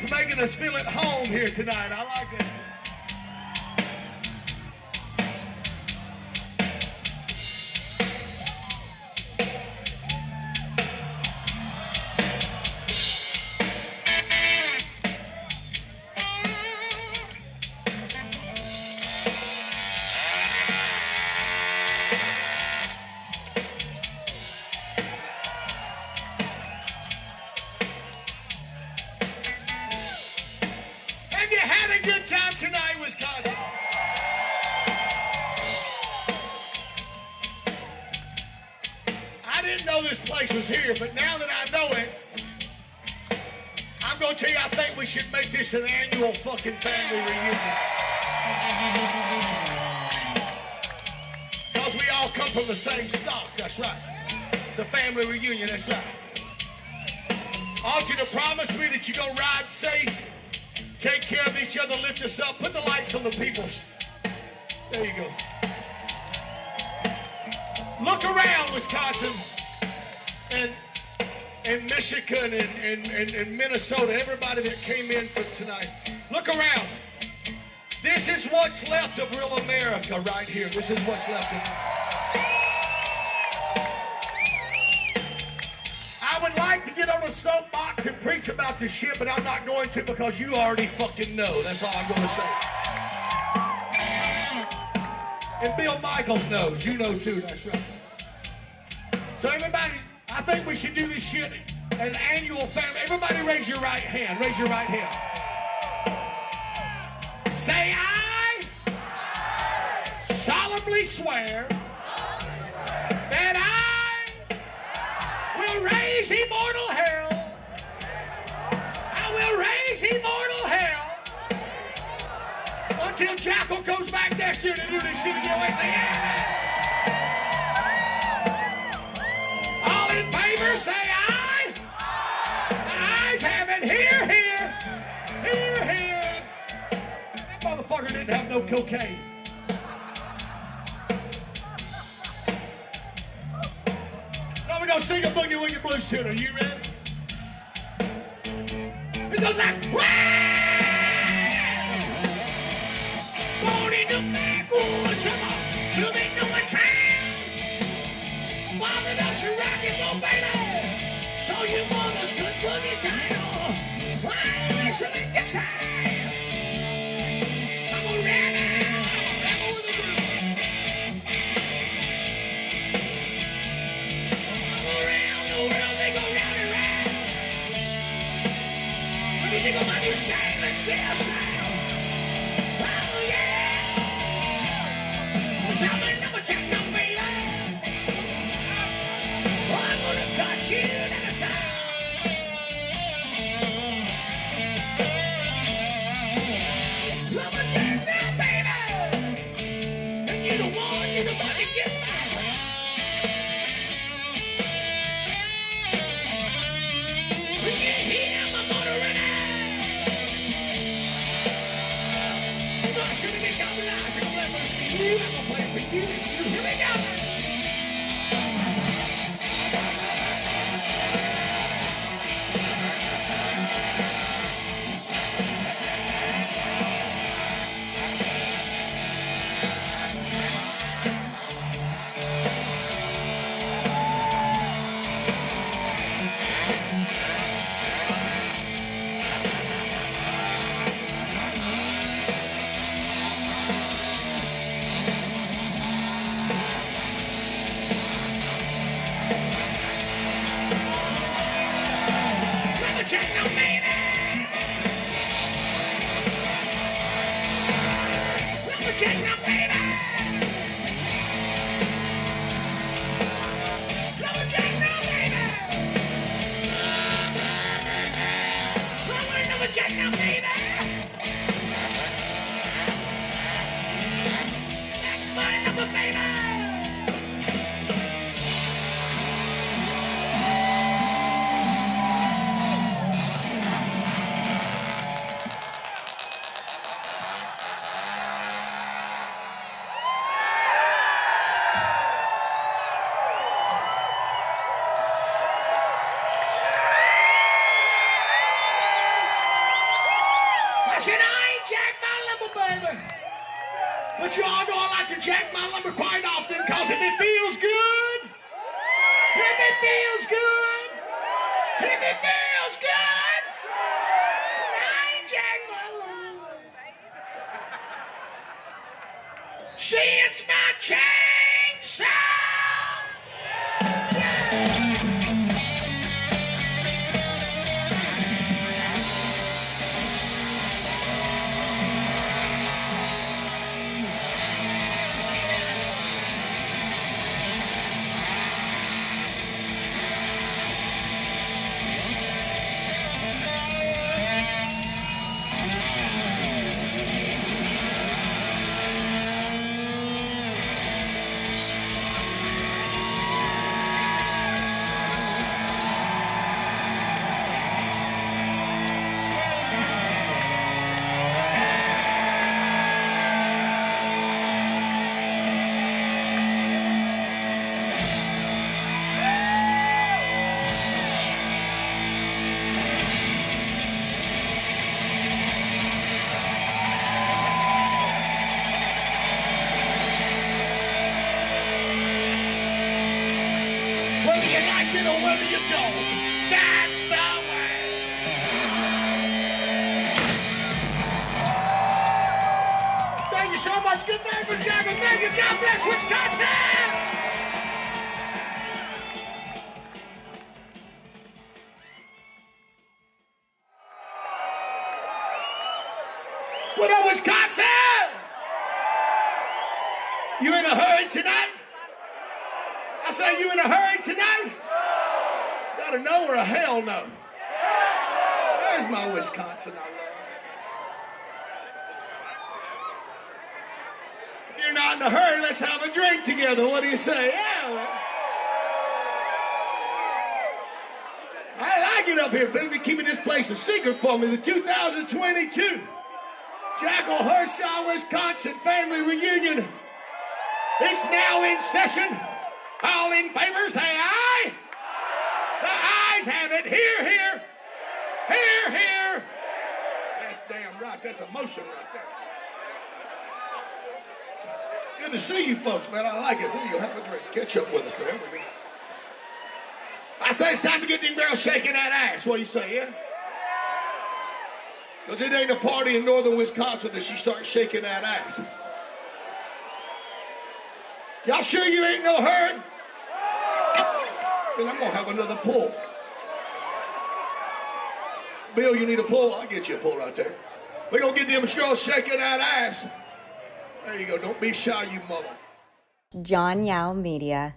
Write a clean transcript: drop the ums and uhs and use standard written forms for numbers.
Jacky's making us feel at home here tonight. I like this. Have you had a good time tonight, Wisconsin? I didn't know this place was here, but now that I know it, I'm going to tell you, I think we should make this an annual fucking family reunion. Because we all come from the same stock, that's right. It's a family reunion, that's right. I want you to promise me that you're going to ride safe, take care of each other, lift us up, put the lights on the people. There you go. Look around, Wisconsin, and Michigan and Minnesota, everybody that came in for tonight. Look around. This is what's left of real America right here. This is what's left of it. I would like to get on a soapbox and preach about this shit, but I'm not going to because you already fucking know. That's all I'm going to say. And Bill Michaels knows. You know too. That's right. So everybody, I think we should do this shit at an annual family. Everybody raise your right hand. Raise your right hand. Say I solemnly swear that I will raise immortal hell. I will raise immortal hell until Jackyl goes back next year to do this shit again. We say, yeah. All in favor, say aye. The ayes have it. Here, here. Here, here. That motherfucker didn't have no cocaine. So we're going to sing a Boogie Woogie Blues tune. Are you ready? It goes like, born in the backwoods of a to-be-knowing town. Father does your rock and roll, baby. So you mothers could boogie down. Why listening to time? I'm a rebel. I'm a rebel with a groove. I'm around the world, they go round and round. When you think of my new stainless steel sound. Oh yeah. 'Cause I'm a lumberjack now, baby. I'm gonna cut you to the side. Lumberjack now, baby. And you're the one that gets mad. When you hear my motor run out, you know I shouldn't get compromised. I'm gonna play for you. I'm gonna play for you and you. Here we go. But you all know I like to jack my lumber quite often, because if it feels good, if it feels good, if it feels good, then I ain't jack my lumber. See, it's my chainsaw. Whether you like it or whether you don't, that's the way. Thank you so much. Good night for Jackyl. Thank you. God bless Wisconsin. What up, Wisconsin? You in a hurry tonight? I say, you in a hurry tonight? Out of nowhere, hell no. There's my Wisconsin I love. If you're not in a hurry, let's have a drink together. What do you say? Yeah, well. I like it up here. They've been keeping this place a secret for me. The 2022 Jackyl Harshaw Wisconsin family reunion. It's now in session. All in favor, say aye. The ayes have it. Hear, hear. Hear, hear. That's damn right. That's emotion right there. Good to see you folks, man. I like it. So you have a drink. Catch up with us there. I say it's time to get them girls shaking that ass. What do you say, yeah? Because it ain't a party in northern Wisconsin that she starts shaking that ass. Y'all sure you ain't no hurry? Then I'm gonna have another pull. Bill, you need a pull? I'll get you a pull right there. We're gonna get them girls shaking that ass. There you go. Don't be shy, you mother. John Yao Media.